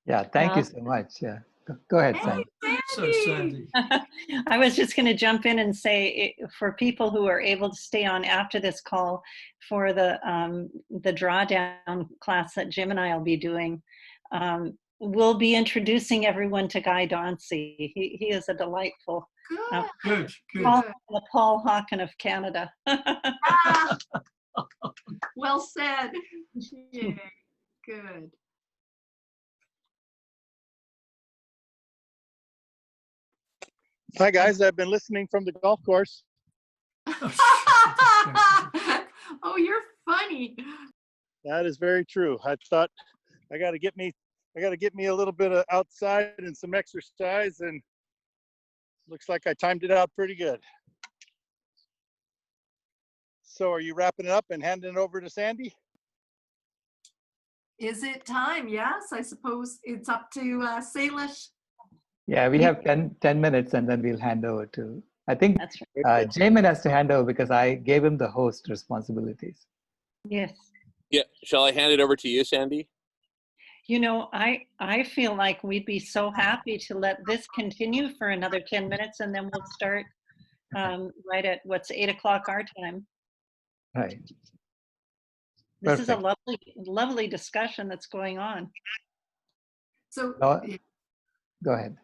Yeah, thank you so much. Yeah, go ahead, Sandy. So Sandy. I was just going to jump in and say, for people who are able to stay on after this call for the drawdown class that Jim and I will be doing, we'll be introducing everyone to Guy Dauncey. He is a delightful Good. Paul Hawken of Canada. Well said. Yeah, good. Hi guys, I've been listening from the golf course. Oh, you're funny. That is very true. I thought I got to get me a little bit of outside and some exercise, and looks like I timed it out pretty good. So are you wrapping it up and handing it over to Sandy? Is it time? Yes, I suppose it's up to Salish. Yeah, we have 10 minutes and then we'll hand over to, I think Jamin has to hand over because I gave him the host responsibilities. Yes. Yeah, shall I hand it over to you, Sandy? You know, I feel like we'd be so happy to let this continue for another 10 minutes and then we'll start right at 8 o'clock our time. Right. This is a lovely discussion that's going on. So go ahead.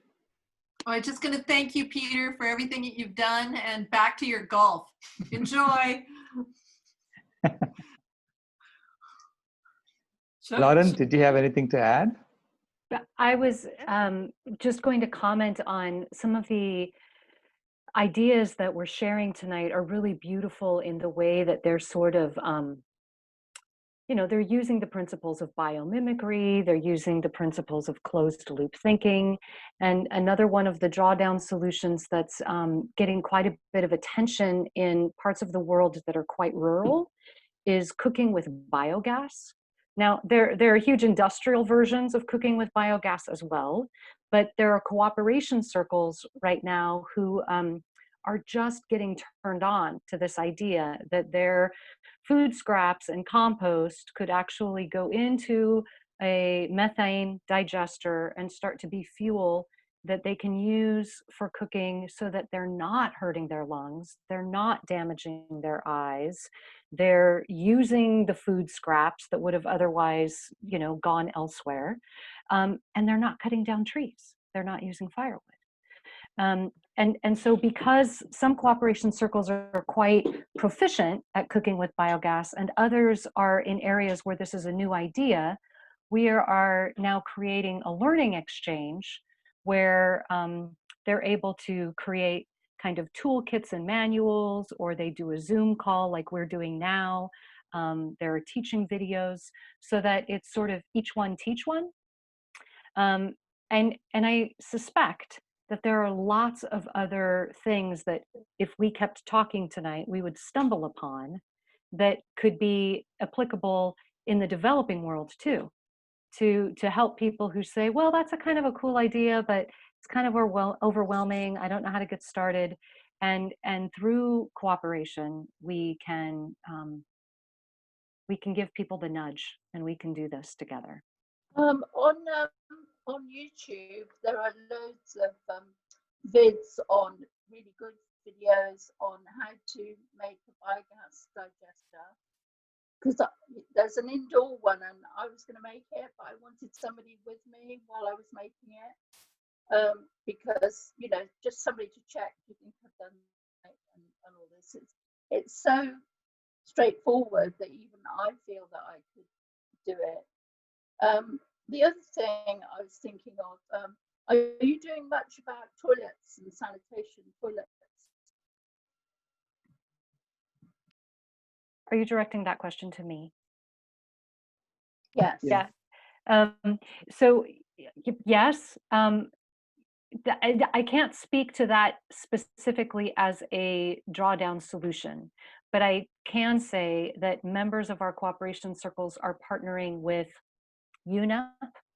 I'm just going to thank you, Peter, for everything that you've done, and back to your golf. Enjoy. Lauren, did you have anything to add? I was just going to comment on some of the ideas that we're sharing tonight are really beautiful in the way that they're sort of, they're using the principles of biomimicry, they're using the principles of closed loop thinking. And another one of the drawdown solutions that's getting quite a bit of attention in parts of the world that are quite rural is cooking with biogas. Now, there are huge industrial versions of cooking with biogas as well, but there are cooperation circles right now who are just getting turned on to this idea that their food scraps and compost could actually go into a methane digester and start to be fuel that they can use for cooking so that they're not hurting their lungs, they're not damaging their eyes, they're using the food scraps that would have otherwise, gone elsewhere, and they're not cutting down trees. They're not using firewood. And so because some cooperation circles are quite proficient at cooking with biogas and others are in areas where this is a new idea, we are now creating a learning exchange where they're able to create kind of toolkits and manuals, or they do a Zoom call like we're doing now. There are teaching videos so that it's sort of each one teach one. And I suspect that there are lots of other things that if we kept talking tonight, we would stumble upon that could be applicable in the developing world too, to help people who say, well, that's a kind of a cool idea, but it's kind of overwhelming. I don't know how to get started. And through cooperation, we can give people the nudge, and we can do this together. On YouTube, there are loads of vids on really good videos on how to make a biogas digester. Because there's an indoor one, and I was going to make it, but I wanted somebody with me while I was making it, because just somebody to check you think I've done it and all this. It's so straightforward that even I feel that I could do it. The other thing I was thinking of, are you doing much about toilets and sanitation toilets? Are you directing that question to me? Yes. Yeah. So yes, I can't speak to that specifically as a drawdown solution, but I can say that members of our cooperation circles are partnering with UNEP,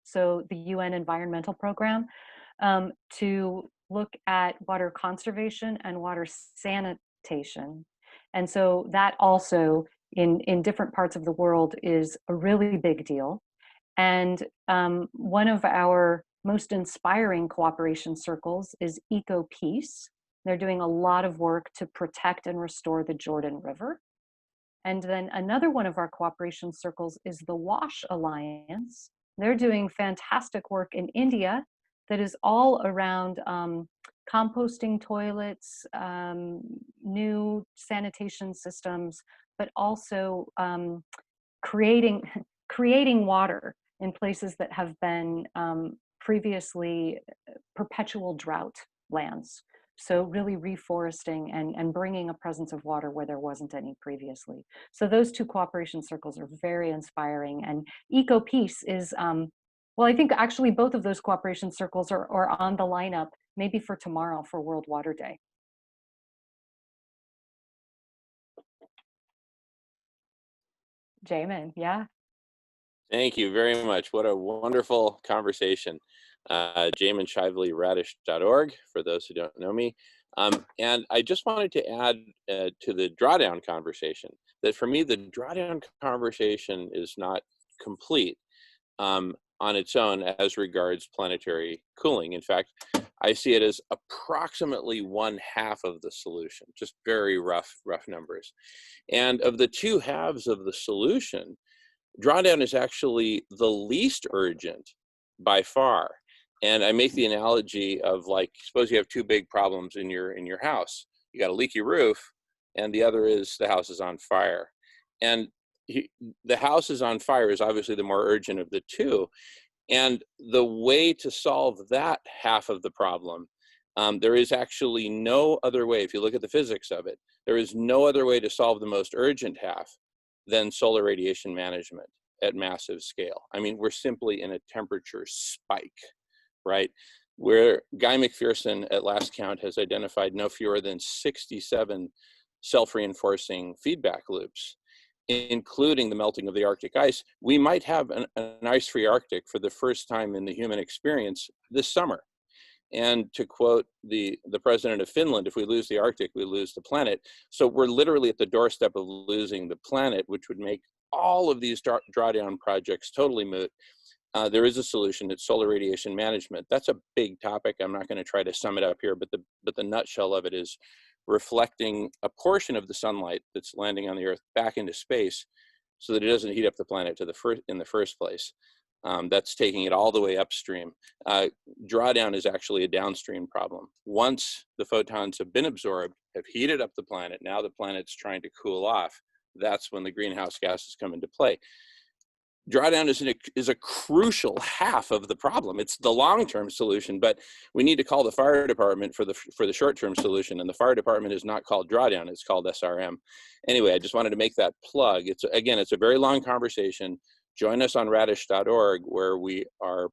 so the UN Environmental Program, to look at water conservation and water sanitation. And so that also in different parts of the world is a really big deal. And one of our most inspiring cooperation circles is Eco Peace. They're doing a lot of work to protect and restore the Jordan River. And then another one of our cooperation circles is the WASH Alliance. They're doing fantastic work in India that is all around composting toilets, new sanitation systems, but also creating water in places that have been previously perpetual drought lands. So really reforesting and bringing a presence of water where there wasn't any previously. So those two cooperation circles are very inspiring. And Eco Peace is, well, I think actually both of those cooperation circles are on the lineup, maybe for tomorrow for World Water Day. Jamin, yeah. Thank you very much. What a wonderful conversation. JaminShivelyRadish.org, for those who don't know me. And I just wanted to add to the drawdown conversation that for me, the drawdown conversation is not complete on its own as regards planetary cooling. In fact, I see it as approximately 1/2 of the solution, just very rough numbers. And of the 2 halves of the solution, drawdown is actually the least urgent by far. And I make the analogy of, like, suppose you have 2 big problems in your house. You got a leaky roof, and the other is the house is on fire. And the house is on fire is obviously the more urgent of the 2. And the way to solve that half of the problem, there is actually no other way, if you look at the physics of it, there is no other way to solve the most urgent half than solar radiation management at massive scale. I mean, we're simply in a temperature spike, right? Where Guy McPherson at last count has identified no fewer than 67 self-reinforcing feedback loops, including the melting of the Arctic ice. We might have an ice-free Arctic for the first time in the human experience this summer. And to quote the president of Finland, if we lose the Arctic, we lose the planet. So we're literally at the doorstep of losing the planet, which would make all of these drawdown projects totally moot. There is a solution. It's solar radiation management. That's a big topic. I'm not going to try to sum it up here, but the nutshell of it is reflecting a portion of the sunlight that's landing on the Earth back into space so that it doesn't heat up the planet in the first place. That's taking it all the way upstream. Drawdown is actually a downstream problem. Once the photons have been absorbed, have heated up the planet, now the planet's trying to cool off. That's when the greenhouse gases come into play. Drawdown is a crucial half of the problem. It's the long-term solution, but we need to call the fire department for the short-term solution, and the fire department is not called Drawdown, it's called SRM. Anyway, I just wanted to make that plug. It's a very long conversation. Join us on radish.org, where we are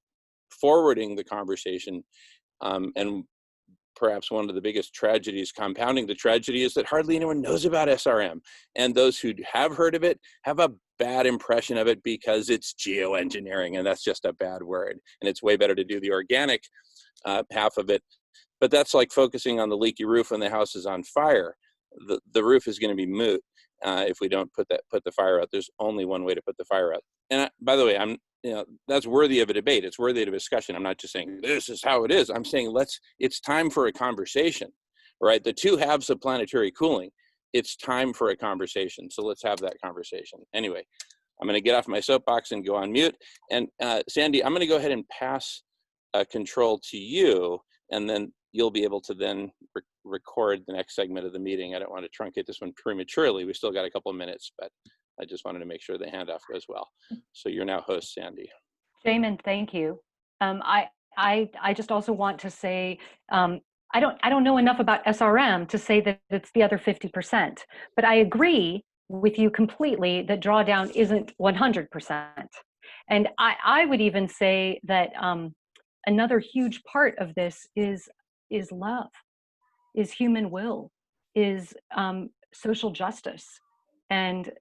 forwarding the conversation, and perhaps one of the biggest tragedies compounding the tragedy is that hardly anyone knows about SRM. And those who have heard of it have a bad impression of it because it's geoengineering, and that's just a bad word. And it's way better to do the organic half of it. But that's like focusing on the leaky roof when the house is on fire. The roof is going to be moot if we don't put the fire out. There's only one way to put the fire out. And by the way, that's worthy of a debate. It's worthy of a discussion. I'm not just saying this is how it is. I'm saying it's time for a conversation, right? The two halves of planetary cooling. It's time for a conversation. So let's have that conversation. Anyway, I'm going to get off my soapbox and go on mute. And Sandy, I'm going to go ahead and pass control to you, and then you'll be able to then record the next segment of the meeting. I don't want to truncate this one prematurely. We still got a couple of minutes, but I just wanted to make sure the handoff goes well. So you're now host, Sandy. Jamin, thank you. I just also want to say, I don't know enough about SRM to say that it's the other 50%, but I agree with you completely that drawdown isn't 100%. And I would even say that another huge part of this is love, is human will, is social justice, and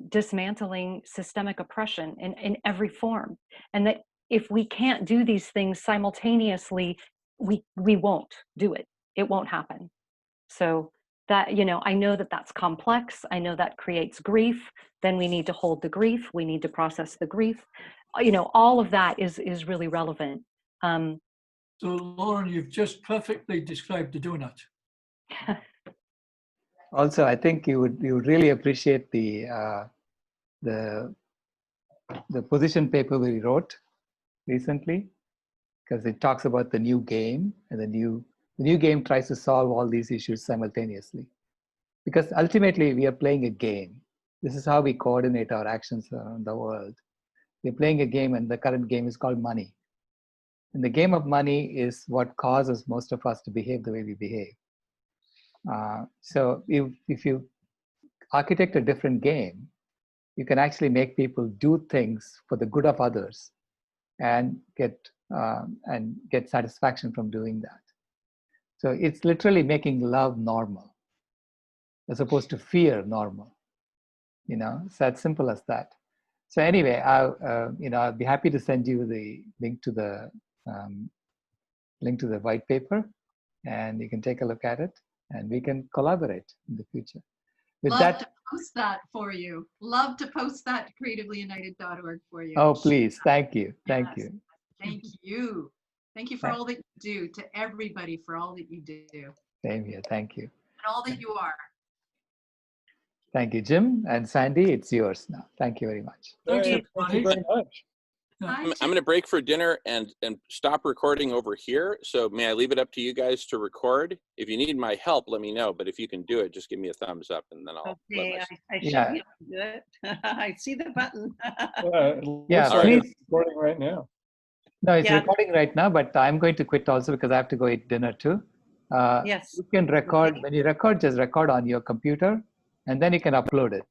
dismantling systemic oppression in every form. And that if we can't do these things simultaneously, we won't do it. It won't happen. So that, I know that that's complex. I know that creates grief. Then we need to hold the grief. We need to process the grief. All of that is really relevant. So Lauren, you've just perfectly described the donut. Also, I think you would really appreciate the position paper we wrote recently, because it talks about the new game, and the new game tries to solve all these issues simultaneously. Because ultimately we are playing a game. This is how we coordinate our actions around the world. We're playing a game, and the current game is called money. And the game of money is what causes most of us to behave the way we behave. So if you architect a different game, you can actually make people do things for the good of others and get satisfaction from doing that. So it's literally making love normal as opposed to fear normal. It's as simple as that. So anyway, I'll be happy to send you the link to the white paper, and you can take a look at it, and we can collaborate in the future. With Love that, to post that for you. Love to post that to creativellyunited.org for you. oh, please. Thank you. Thank Yes. you. Thank you. Thank you for all that you do, to everybody for all that you do. Same here. Thank you. And all that you are. Thank you, Jim. And Sandy, it's yours now. Thank you very much. Thanks, Thank everybody. you very much. I'm going to break for dinner and stop recording over here. So may I leave it up to you guys to record? If you need my help, let me know. But if you can do it, just give me a thumbs up, and then I'll Okay, I should Yeah. be able to do it. I see the button. Yeah, Looks like please. it's recording right now. No, it's Yeah. recording right now, but I'm going to quit also because I have to go eat dinner too. Yes. You can record, when you record, just record on your computer and then you can upload it.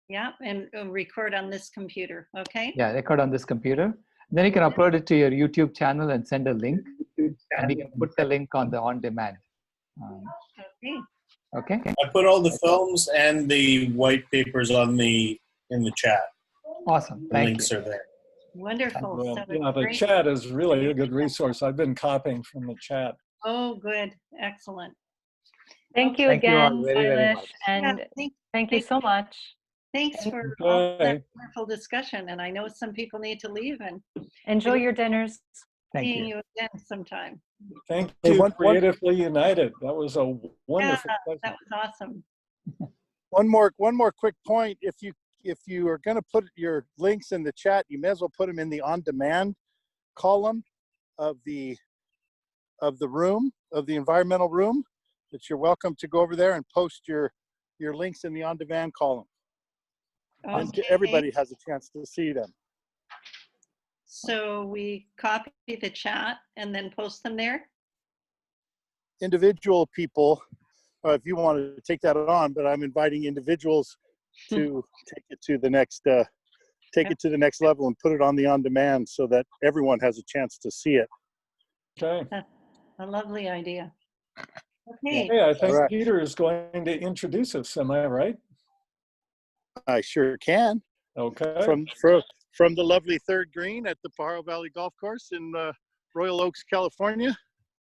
Yeah, and record on this computer, okay? Yeah, record on this computer. Then you can upload it to your YouTube channel and send a link. And you can put the link on the on-demand. Okay. Okay? I put all the films and the white papers in the chat. Awesome. The Thank links you. are there. Wonderful. Well, So yeah, the great. chat is really a good resource. I've been copying from the chat. Oh, good. Excellent. Thank you Thank you all again, very, very Silas, much. and Yeah, thank you so much. Thanks for all Okay. that wonderful discussion. And I know some people need to leave, and Enjoy your dinners. Thank seeing you. you again sometime. Thank Hey, you, one- Creatively United. That was a wonderful Yeah, session. that was awesome. One more quick point. If you are going to put your links in the chat, you may as well put them in the on-demand column of the room, of the environmental room. That you're welcome to go over there and post your links in the on-demand column. And Okay. everybody has a chance to see them. So we copy the chat and then post them there? Individual people, if you want to take that on, but I'm inviting individuals to take it to the next level and put it on the on-demand so that everyone has a chance to see it. Okay. That's a lovely idea. Okay. Hey, I think All right. Peter is going to introduce us. Am I right? I sure can. Okay. From the lovely third green at the Pajaro Valley Golf Course in Royal Oaks, California.